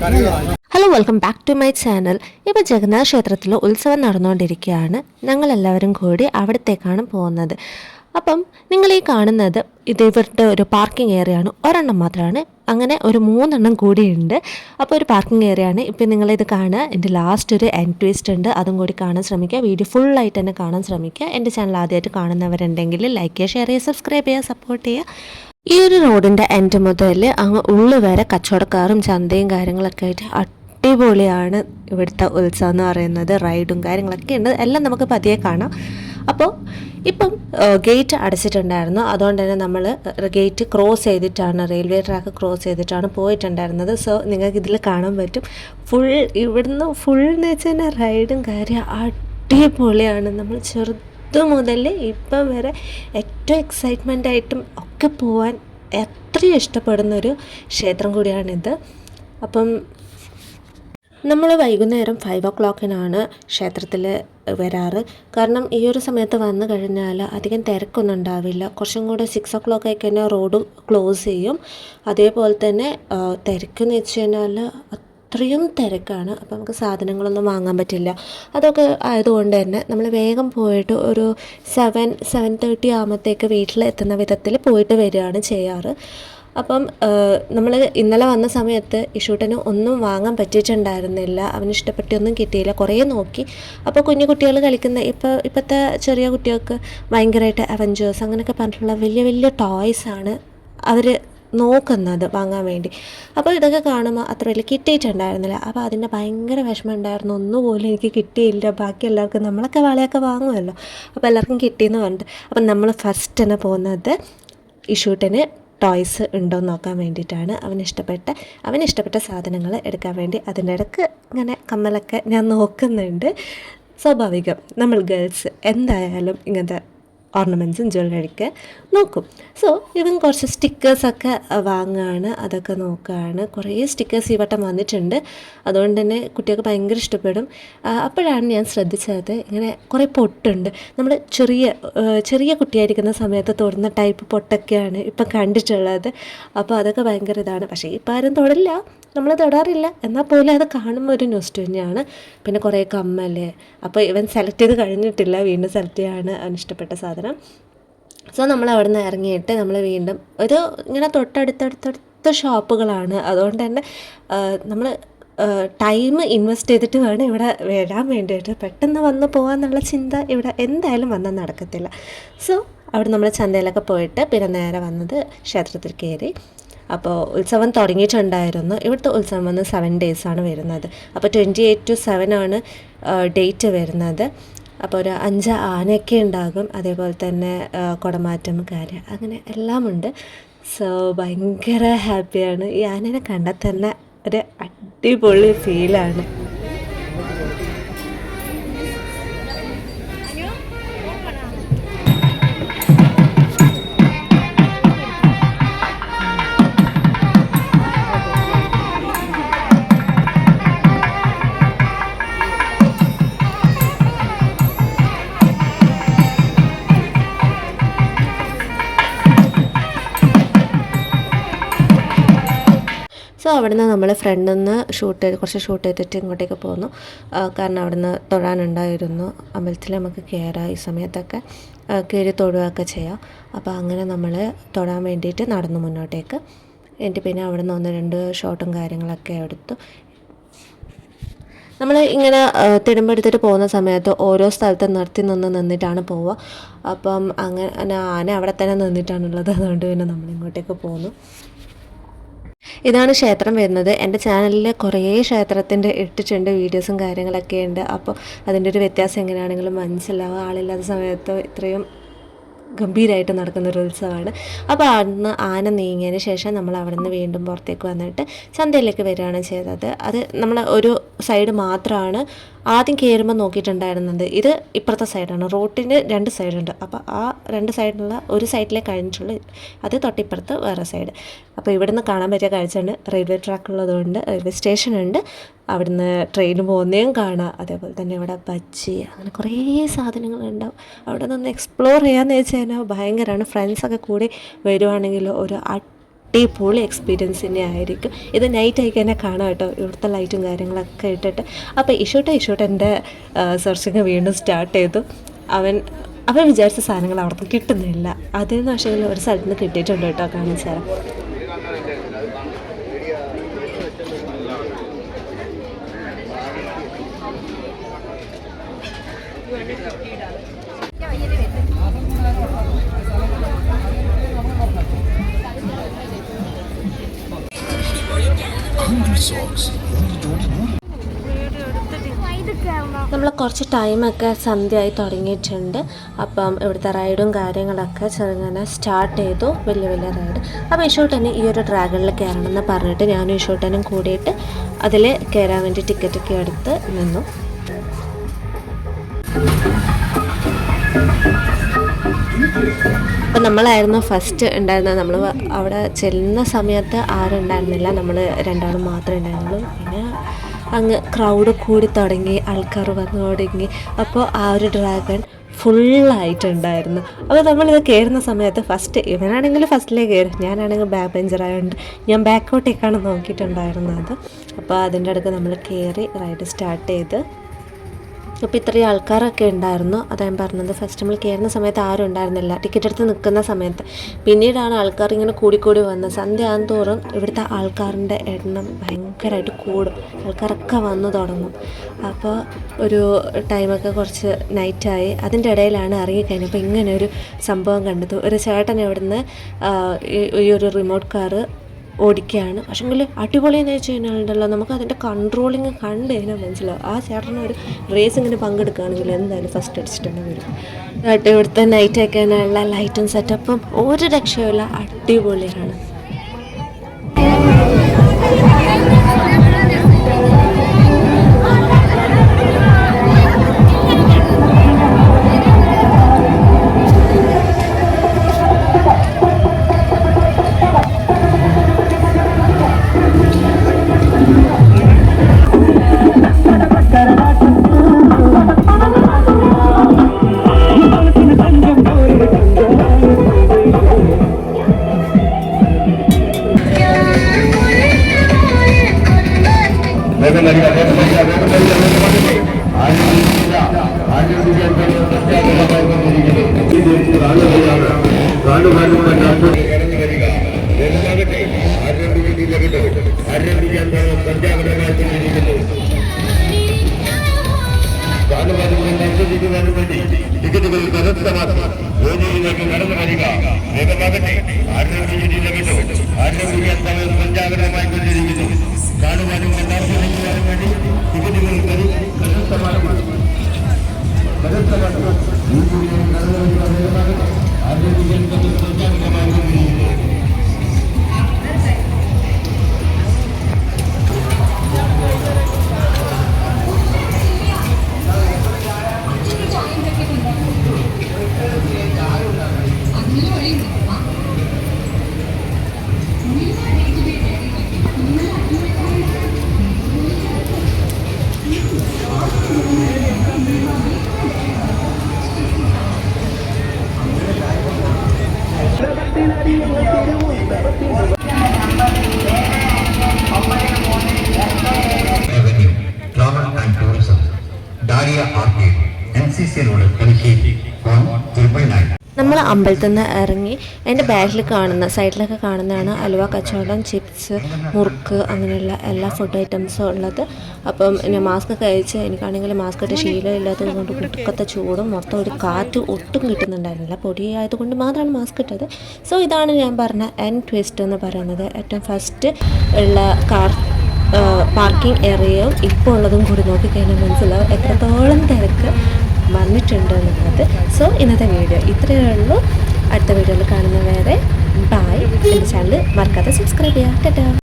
Hello, welcome back to my channel. ഇപ്പോൾ ജഗന്നാഥ ക്ഷേത്രത്തിൽ ഉത്സവം നടന്നുകൊണ്ടിരിക്കുകയാണ്. ഞങ്ങളെല്ലാവരും കൂടി അവിടത്തേക്കാണ് പോകുന്നത്. അപ്പം നിങ്ങൾ ഈ കാണുന്നത് ഇത് ഇവരുടെ ഒരു പാർക്കിംഗ് ഏരിയ ആണ്. ഒരെണ്ണം മാത്രമാണ്, അങ്ങനെ ഒരു 3 കൂടിയുണ്ട്. അപ്പോൾ ഒരു പാർക്കിംഗ് ഏരിയ ആണ്. ഇപ്പം നിങ്ങളിത് കാണുക. എൻ്റെ ലാസ്റ്റ് ഒരു എൻഡ് ട്വിസ്റ്റ് ഉണ്ട്, അതും കൂടി കാണാൻ ശ്രമിക്കുക. വീഡിയോ ഫുള്ളായിട്ട് തന്നെ കാണാൻ ശ്രമിക്കുക. എൻ്റെ ചാനൽ ആദ്യമായിട്ട് കാണുന്നവരുണ്ടെങ്കിൽ ലൈക്ക് ചെയ്യുക, ഷെയർ ചെയ്യുക, സബ്സ്ക്രൈബ് ചെയ്യുക, സപ്പോർട്ട് ചെയ്യുക. ഈ ഒരു റോഡിൻ്റെ എൻഡ് മുതൽ അങ്ങ് ഉള്ളു വരെ കച്ചവടക്കാരും ചന്തയും കാര്യങ്ങളൊക്കെ ആയിട്ട് അടിപൊളിയാണ് ഇവിടുത്തെ ഉത്സവം എന്ന് പറയുന്നത്. റൈഡും കാര്യങ്ങളൊക്കെ ഉണ്ട്, എല്ലാം നമുക്ക് പതിയെ കാണാം. അപ്പോൾ ഇപ്പം ഗേറ്റ് അടച്ചിട്ടുണ്ടായിരുന്നു, അതുകൊണ്ട് തന്നെ നമ്മൾ ഗേറ്റ് ക്രോസ് ചെയ്തിട്ടാണ്, റെയിൽവേ ട്രാക്ക് ക്രോസ് ചെയ്തിട്ടാണ് പോയിട്ടുണ്ടായിരുന്നത്. സോ നിങ്ങൾക്ക് ഇതിൽ കാണാൻ പറ്റും ഇവിടുന്ന് ഫുൾ എന്ന് വെച്ചാൽ റൈഡും കാര്യം അടിപൊളിയാണ്. നമ്മൾ ചെറുത് മുതൽ ഇപ്പം വരെ ഏറ്റവും എക്സൈറ്റ്മെൻ്റ് ആയിട്ടും ഒക്കെ പോകാൻ എത്രയും ഇഷ്ടപ്പെടുന്നൊരു ക്ഷേത്രം കൂടിയാണിത്. അപ്പം നമ്മൾ വൈകുന്നേരം 5 o'clock ക്ഷേത്രത്തിൽ വരാറ്. കാരണം ഈ ഒരു സമയത്ത് വന്നു കഴിഞ്ഞാൽ അധികം തിരക്കൊന്നും ഉണ്ടാവില്ല. കുറച്ചും കൂടെ 6 o'clock ആയി കഴിഞ്ഞാൽ റോഡ് ക്ലോസ് ചെയ്യും. അതേപോലെ തന്നെ തിരക്കെന്ന് വെച്ച് കഴിഞ്ഞാൽ അത്രയും തിരക്കാണ്. അപ്പോൾ നമുക്ക് സാധനങ്ങളൊന്നും വാങ്ങാൻ പറ്റില്ല. അതൊക്കെ ആയതുകൊണ്ട് തന്നെ നമ്മൾ വേഗം പോയിട്ട് ഒരു 7-7:30 ആകുമ്പോഴത്തേക്ക് വീട്ടിലെത്തുന്ന വിധത്തിൽ പോയിട്ട് വരികയാണ് ചെയ്യാറ്. അപ്പം നമ്മൾ ഇന്നലെ വന്ന സമയത്ത് ഇഷൂട്ടന് ഒന്നും വാങ്ങാൻ പറ്റിയിട്ടുണ്ടായിരുന്നില്ല. അവന് ഇഷ്ടപ്പെട്ടൊന്നും കിട്ടിയില്ല, കുറേ നോക്കി. അപ്പോൾ കുഞ്ഞു കുട്ടികൾ കളിക്കുന്ന ഇപ്പോഴത്തെ ചെറിയ കുട്ടികൾക്ക് ഭയങ്കരമായിട്ട് അവഞ്ചേഴ്സ് അങ്ങനെയൊക്കെ പറഞ്ഞിട്ടുള്ള വലിയ വലിയ ടോയ്സാണ് അവർ നോക്കുന്നത് വാങ്ങാൻ വേണ്ടി. അപ്പോൾ ഇതൊക്കെ കാണുമ്പോൾ അത്ര വലിയ കിട്ടിയിട്ടുണ്ടായിരുന്നില്ല. അപ്പോൾ അതിൻ്റെ ഭയങ്കര വിഷമം ഉണ്ടായിരുന്നു, ഒന്നുപോലും എനിക്ക് കിട്ടിയില്ല. ബാക്കി എല്ലാവർക്കും നമ്മളൊക്കെ വളയൊക്കെ വാങ്ങുമല്ലോ, അപ്പോൾ എല്ലാവർക്കും കിട്ടിയെന്ന് പറഞ്ഞിട്ട്. അപ്പം നമ്മൾ ഫസ്റ്റ് തന്നെ പോകുന്നത് ഇഷൂട്ടന് ടോയ്സ് ഉണ്ടോ എന്ന് നോക്കാൻ വേണ്ടിയിട്ടാണ്. അവനിഷ്ടപ്പെട്ട സാധനങ്ങൾ എടുക്കാൻ വേണ്ടി. അതിൻ്റെ ഇടയ്ക്ക് ഇങ്ങനെ കമ്മലൊക്കെ ഞാൻ നോക്കുന്നുണ്ട്. സ്വാഭാവികം, നമ്മൾ ഗേൾസ് എന്തായാലും ഇങ്ങനത്തെ ഓർണമെൻറ്റ്സും ജ്വല്ലറിയൊക്കെ നോക്കും. സോ ഇവൻ കുറച്ച് സ്റ്റിക്കേഴ്സൊക്കെ വാങ്ങുകയാണ്, അതൊക്കെ നോക്കുകയാണ്. കുറേ സ്റ്റിക്കേഴ്സ് ഈ വട്ടം വന്നിട്ടുണ്ട്, അതുകൊണ്ട് തന്നെ കുട്ടികൾക്ക് ഭയങ്കര ഇഷ്ടപ്പെടും. അപ്പോഴാണ് ഞാൻ ശ്രദ്ധിച്ചത് ഇങ്ങനെ കുറേ പൊട്ടുണ്ട്. നമ്മൾ ചെറിയ കുട്ടിയായിരിക്കുന്ന സമയത്ത് തൊടുന്ന ടൈപ്പ് പൊട്ടൊക്കെയാണ് ഇപ്പം കണ്ടിട്ടുള്ളത്. അപ്പോൾ അതൊക്കെ ഭയങ്കര ഇതാണ്. പക്ഷേ ഇപ്പം ആരും തൊടില്ല, നമ്മൾ തൊടാറില്ല. എന്നാൽ പോലും അത് കാണുമ്പോൾ ഒരു നൊസ്റ്റു. പിന്നെ കുറേ കമ്മൽ. അപ്പോൾ ഇവൻ സെലക്ട് ചെയ്ത് കഴിഞ്ഞിട്ടില്ല, വീണ്ടും സെലക്ട് ചെയ്യാണ് അവന് ഇഷ്ടപ്പെട്ട സാധനം. സോ നമ്മൾ അവിടെ നിന്ന് ഇറങ്ങിയിട്ട് നമ്മൾ വീണ്ടും ഇങ്ങനെ തൊട്ടടുത്തടുത്ത ഷോപ്പുകളാണ്. അതുകൊണ്ട് തന്നെ നമ്മൾ ടൈം ഇൻവെസ്റ്റ് ചെയ്തിട്ട് വേണം ഇവിടെ വരാൻ വേണ്ടിയിട്ട്. പെട്ടെന്ന് വന്ന് പോകാമെന്നുള്ള ചിന്ത ഇവിടെ എന്തായാലും വന്നാൽ നടക്കത്തില്ല. സോ അവിടെ നമ്മൾ ചന്തയിലൊക്കെ പോയിട്ട് പിന്നെ നേരെ വന്നത് ക്ഷേത്രത്തിൽ കയറി. അപ്പോൾ ഉത്സവം തുടങ്ങിയിട്ടുണ്ടായിരുന്നു. ഇവിടുത്തെ ഉത്സവം വന്ന് 7 days വരുന്നത്. അപ്പോൾ 28 to 7 ഡേറ്റ് വരുന്നത്. അപ്പോൾ ഒരു 5 ആനയൊക്കെ ഉണ്ടാകും, അതേപോലെ തന്നെ കുടമാറ്റം കാര്യം അങ്ങനെ എല്ലാം ഉണ്ട്. സോ ഭയങ്കര ഹാപ്പിയാണ്. ഈ ആനേനെ കണ്ടാൽ തന്നെ ഒരു അടിപൊളി ഫീലാണ്. സോ അവിടെ നിന്ന് നമ്മൾ ഫ്രണ്ടിൽ നിന്ന് കുറച്ച് ഷൂട്ട് ചെയ്തിട്ട് ഇങ്ങോട്ടേക്ക് പോന്നു. കാരണം അവിടെ നിന്ന് തൊഴാനുണ്ടായിരുന്നു. അമ്പലത്തിൽ നമുക്ക് കയറാം, ഈ സമയത്തൊക്കെ കയറി തൊഴുകയൊക്കെ ചെയ്യാം. അപ്പോൾ അങ്ങനെ നമ്മൾ തൊഴാൻ വേണ്ടിയിട്ട് നടന്നു മുന്നോട്ടേക്ക്. എന്നിട്ട് പിന്നെ അവിടെ നിന്ന് 1-2 ഷോട്ടും കാര്യങ്ങളൊക്കെ എടുത്തു. നമ്മൾ ഇങ്ങനെ തിടുമ്പെടുത്തിട്ട് പോകുന്ന സമയത്ത് ഓരോ സ്ഥലത്ത് നിന്നിട്ടാണ് പോവുക. അപ്പം അങ്ങനെ ആന അവിടെ തന്നെ നിന്നിട്ടാണുള്ളത്, അതുകൊണ്ട് പിന്നെ നമ്മളിങ്ങോട്ടേക്ക് പോന്നു. ഇതാണ് ക്ഷേത്രം വരുന്നത്. എൻ്റെ ചാനലിൽ കുറേ ക്ഷേത്രത്തിൻ്റെ ഇട്ടിട്ടുണ്ട്, വീഡിയോസും കാര്യങ്ങളൊക്കെ ഉണ്ട്. അപ്പോൾ അതിൻ്റെ ഒരു വ്യത്യാസം എങ്ങനെയാണെങ്കിലും മനസ്സിലാവുക. ആളില്ലാത്ത സമയത്ത് ഇത്രയും ഗംഭീരമായിട്ട് നടക്കുന്നൊരു ഉത്സവമാണ്. അപ്പോൾ അന്ന് ആന നീങ്ങിയതിന് ശേഷം നമ്മൾ അവിടെ നിന്ന് വീണ്ടും പുറത്തേക്ക് വന്നിട്ട് ചന്തയിലേക്ക് വരികയാണ് ചെയ്തത്. അത് നമ്മൾ ഒരു സൈഡ് മാത്രമാണ് ആദ്യം കയറുമ്പോൾ നോക്കിയിട്ടുണ്ടായിരുന്നത്. ഇത് ഇപ്പുറത്തെ സൈഡാണ്, റോട്ടിന് 2 സൈഡുണ്ട്. അപ്പോൾ ആ 2 സൈഡിലുള്ള ഒരു സൈഡിലേ കഴിഞ്ഞിട്ടുള്ളൂ, അത് തൊട്ടിപ്പുറത്ത് വേറെ സൈഡ്. അപ്പോൾ ഇവിടുന്ന് കാണാൻ പറ്റിയ കാഴ്ചയാണ്, റെയിൽവേ ട്രാക്ക് ഉള്ളതുകൊണ്ട് റെയിൽവേ സ്റ്റേഷനുണ്ട്, അവിടുന്ന് ട്രെയിൻ പോകുന്നതും കാണാം. അതേപോലെ തന്നെ ഇവിടെ ബജ്ജി അങ്ങനെ കുറേ സാധനങ്ങളുണ്ടാവും. അവിടെ നിന്ന് എക്സ്പ്ലോർ ചെയ്യാമെന്ന് വെച്ച് കഴിഞ്ഞാൽ ഭയങ്കരമാണ്. ഫ്രണ്ട്സൊക്കെ കൂടി വരുവാണെങ്കിൽ ഒരു അടിപൊളി എക്സ്പീരിയൻസ് തന്നെ ആയിരിക്കും. ഇത് നൈറ്റ് ആയി തന്നെ കാണാം കേട്ടോ, ഇവിടുത്തെ ലൈറ്റും കാര്യങ്ങളൊക്കെ ഇട്ടിട്ട്. അപ്പോൾ ഇഷൂട്ടൻ്റെ സെർച്ചിങ് വീണ്ടും സ്റ്റാർട്ട് ചെയ്തു. അവൻ വിചാരിച്ച സാധനങ്ങൾ അവിടുന്ന് കിട്ടുന്നില്ല. അതിൽ നിന്ന് പക്ഷേ ഒരു സ്ഥലത്ത് നിന്ന് കിട്ടിയിട്ടുണ്ട് കേട്ടോ, കാണിച്ചു തരാം. നമ്മൾ കുറച്ച് ടൈമൊക്കെ സന്ധ്യയായി തുടങ്ങിയിട്ടുണ്ട്. അപ്പം ഇവിടുത്തെ റൈഡും കാര്യങ്ങളൊക്കെ ചെറുങ്ങനെ സ്റ്റാർട്ട് ചെയ്തു, വലിയ വലിയ റൈഡ്. അപ്പോൾ ഇഷൂട്ടന് ഈ ഒരു ഡ്രാഗണിൽ കയറണം എന്ന് പറഞ്ഞിട്ട് ഞാനും ഇഷൂട്ടനും കൂടിയിട്ട് അതിൽ കയറാൻ വേണ്ടി ടിക്കറ്റൊക്കെ എടുത്ത് നിന്നു. അപ്പം നമ്മളായിരുന്നു ഫസ്റ്റ് ഉണ്ടായിരുന്നത്. നമ്മൾ അവിടെ ചെല്ലുന്ന സമയത്ത് ആരും ഉണ്ടായിരുന്നില്ല, നമ്മൾ രണ്ടാളും മാത്രമേ ഉണ്ടായിരുന്നുള്ളൂ. പിന്നെ അങ്ങ് ക്രൗഡ് കൂടി തുടങ്ങി, ആൾക്കാർ വന്നു തുടങ്ങി. അപ്പോൾ ആ ഒരു ഡ്രാഗൺ ഫുള്ളായിട്ടുണ്ടായിരുന്നു. അപ്പോൾ നമ്മളിത് കയറുന്ന സമയത്ത് ഫസ്റ്റ് ഇവനാണെങ്കിൽ ഫസ്റ്റിലേ കയറും, ഞാനാണെങ്കിൽ ബാക്ക് ബെഞ്ചറായതുകൊണ്ട് ഞാൻ ബാക്കോട്ടേക്കാണ് നോക്കിയിട്ടുണ്ടായിരുന്നത്. അപ്പോൾ അതിൻ്റെ അടുക്ക് നമ്മൾ കയറി റൈഡ് സ്റ്റാർട്ട് ചെയ്ത്. അപ്പോൾ ഇത്രയും ആൾക്കാരൊക്കെ ഉണ്ടായിരുന്നു. അതാ ഞാൻ പറഞ്ഞത്, ഫസ്റ്റ് നമ്മൾ കയറുന്ന സമയത്ത് ആരും ഉണ്ടായിരുന്നില്ല, ടിക്കറ്റ് എടുത്ത് നിൽക്കുന്ന സമയത്ത്. പിന്നീടാണ് ആൾക്കാർ ഇങ്ങനെ കൂടിക്കൂടി വന്നത്. സന്ധ്യ ആകും തോറും ഇവിടുത്തെ ആൾക്കാരുടെ എണ്ണം ഭയങ്കരമായിട്ട് കൂടും, ആൾക്കാരൊക്കെ വന്നു തുടങ്ങും. അപ്പോൾ ഒരു ടൈമൊക്കെ കുറച്ച് നൈറ്റായി. അതിൻ്റെ ഇടയിലാണ് ഇറങ്ങിക്കഴിഞ്ഞപ്പോൾ ഇങ്ങനെ ഒരു സംഭവം കണ്ടത്. ഒരു ചേട്ടൻ ഇവിടുന്ന് ഈ ഒരു റിമോട്ട് കാറ് ഓടിക്കുകയാണ്. പക്ഷെങ്കിൽ അടിപൊളിയെന്ന് വെച്ച് കഴിഞ്ഞാലുണ്ടല്ലോ, നമുക്ക് അതിൻ്റെ കൺട്രോളിങ് കണ്ടു കഴിഞ്ഞാൽ മനസ്സിലാവും. ആ ചേട്ടന് ഒരു റേസിങ്ങിന് പങ്കെടുക്കുകയാണെങ്കിൽ എന്തായാലും ഫസ്റ്റ് അടിച്ചിട്ടുണ്ട് വരും. ഇവിടുത്തെ നൈറ്റ് ആക്കാനുള്ള ലൈറ്റും സെറ്റപ്പും ഒരു രക്ഷയുമില്ല, അടിപൊളിയാണ്. ടിക്കറ്റുകൾ കരസ്ഥമാക്കി യോജനയിലേക്ക് കടന്നു വരിക. വേഗമാകട്ടെ, ആരോഗ്യ സമയം സഞ്ചാരമായി കൊണ്ടിരിക്കുന്നു. കാണുവാനും ആസ്വദിക്കുവാനും വേണ്ടി ടിക്കറ്റുകൾ കരസ്ഥമാക്കി സഞ്ചാരമായി കൊണ്ടിരിക്കുന്നു. നമ്മൾ അമ്പലത്തിൽ നിന്ന് ഇറങ്ങി എൻ്റെ ബാക്കിൽ കാണുന്ന സൈഡിലൊക്കെ കാണുന്നതാണ് അലുവ കച്ചവടം, ചിപ്സ്, മുറുക്ക്, അങ്ങനെയുള്ള എല്ലാ ഫുഡ് ഐറ്റംസും ഉള്ളത്. അപ്പം ഞാൻ മാസ്ക് കഴിച്ച്, എനിക്കാണെങ്കിൽ മാസ്ക് ഇട്ട് ശീലം ഇല്ലാത്തത് കൊണ്ട് കുട്ടുക്കത്തെ ചൂടും മൊത്തം ഒരു കാറ്റ് ഒട്ടും കിട്ടുന്നുണ്ടായിരുന്നില്ല. പൊടിയായതുകൊണ്ട് മാത്രമാണ് മാസ്ക് ഇട്ടത്. സോ ഇതാണ് ഞാൻ പറഞ്ഞ ട്വിസ്റ്റ് എന്ന് പറയുന്നത്. ഏറ്റവും ഫസ്റ്റ് ഉള്ള പാർക്കിംഗ് ഏരിയയും ഇപ്പോൾ ഉള്ളതും കൂടി നോക്കിക്കഴിഞ്ഞാൽ മനസ്സിലാവും എത്രത്തോളം തിരക്ക് വന്നിട്ടുണ്ട് എന്നുള്ളത്. സോ ഇന്നത്തെ വീഡിയോ ഇത്രയേ ഉള്ളൂ. അടുത്ത വീഡിയോയിൽ കാണുന്നവരെ ബൈ. എൻ്റെ ചാനൽ മറക്കാതെ സബ്സ്ക്രൈബ് ചെയ്യുക. ടാറ്റാ.